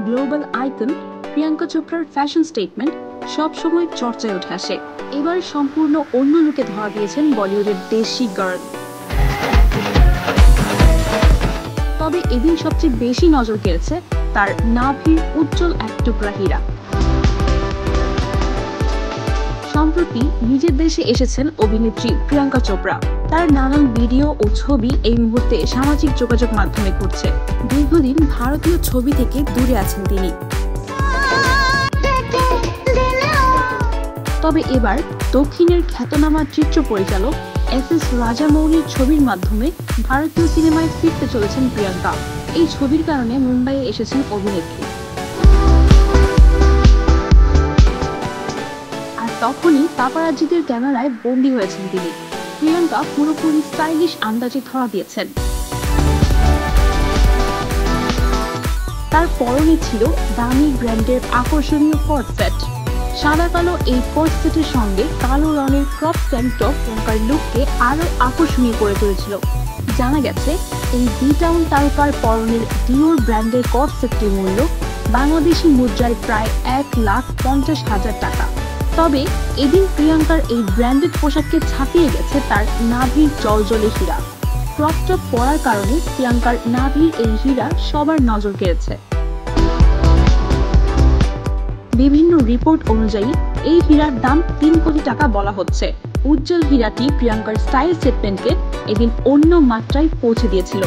Global icon Priyanka চোপড়ার fashion statement সবসময় চর্চায় উঠে আসে। এবার সম্পূর্ণ অন্য লুকে ধরা দিয়েছেন বলিউডের দেশি গার্ল। তবে এদিন সবচেয়ে বেশি নজর কেড়েছে তার নাভির উজ্জ্বল এক টুকরা হীরা। সম্প্রতি নিজের দেশে এসেছেন অভিনেত্রী প্রিয়াঙ্কা চোপড়া। তার নানান ভিডিও ও ছবি এই মুহূর্তে সামাজিক যোগাযোগ মাধ্যমে ঘুরছে। দীর্ঘদিন ভারতীয় ছবি থেকে দূরে আছেন তিনি। তবে এবার দক্ষিণের খ্যাতনামা চিত্র পরিচালক এস রাজামৌলির ছবির মাধ্যমে ভারতীয় সিনেমায় ফিরতে চলেছেন প্রিয়াঙ্কা। এই ছবির কারণে মুম্বাইয়ে এসেছেন অভিনেত্রী। আর তখনই পাপারাজ্জিদের ক্যামেরায় বন্দী হয়েছেন তিনি। প্রিয়াঙ্কা পুরোপুরি স্টাইলিশ আন্দাজে ধরা দিয়েছেন। তার পরনে ছিল দামি ব্র্যান্ডের আকর্ষণীয় কট সেট। সাদা কালো এই কট সেটের সঙ্গে কালো রঙের ক্রপ ট্যাঙ্ক টপ প্রিয়াঙ্কার লুককে আরো আকর্ষণীয় করে তুলেছিল। জানা গেছে এই বি-টাউন তারকার পরনের ডিওর ব্র্যান্ডের কট সেটটির মূল্য বাংলাদেশি মুদ্রায় প্রায় 1,50,000 টাকা। তবে এদিন প্রিয়াঙ্কার এই ব্র্যান্ডেড পোশাককে ছাপিয়ে গেছে তার নাভির জলজলে হীরা। ক্রপ টপ পরার কারণে প্রিয়াঙ্কার নাভির এই হীরা সবার নজর কেড়েছে। বিভিন্ন রিপোর্ট অনুযায়ী এই হীরার দাম 3 কোটি টাকা বলা হচ্ছে। উজ্জ্বল হীরাটি প্রিয়াঙ্কার স্টাইল স্টেটমেন্টকে এদিন অন্য মাত্রায় পৌঁছে দিয়েছিল।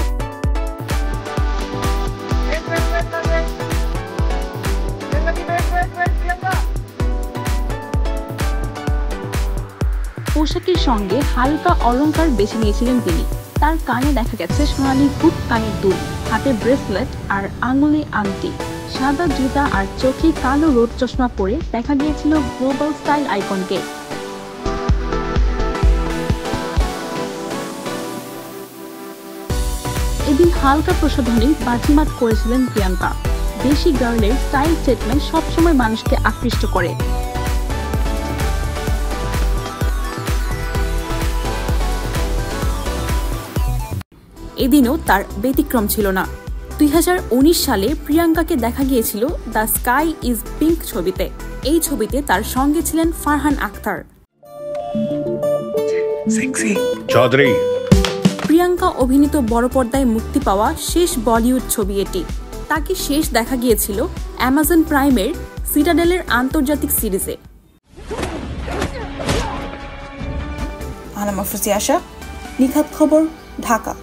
পোশাকের সঙ্গে হালকা অলংকার বেছে নিয়েছিলেন তিনি। তার কানে দেখা গেছে সোনালী হুক কানের দুল, হাতে ব্রেসলেট আর আঙুলে আংটি। সাদা জুতা আর চোখে কালো রোদ চশমা পরে দেখা গিয়েছিল গ্লোবাল স্টাইল আইকনকে। এদিন হালকা প্রসাধনী বাজিমাত করেছিলেন প্রিয়াঙ্কা। দেশি গার্লের স্টাইল স্টেটমেন্ট সবসময় মানুষকে আকৃষ্ট করে। এদিনও তার ব্যতিক্রম ছিল না। 2019 সালে প্রিয়াঙ্কাকে দেখা গিয়েছিল দ্য স্কাই ইজ পিঙ্ক ছবিতে। এই ছবিতে তার সঙ্গে ছিলেন ফারহান আখতার। প্রিয়াঙ্কা অভিনীত বড় পর্দায় মুক্তি পাওয়া শেষ বলিউড ছবি এটি। তাকে শেষ দেখা গিয়েছিল অ্যামাজন প্রাইমের সিটাডেলের আন্তর্জাতিক সিরিজে। আনামা ফুজি আশা, নিখাত খবর, ঢাকা।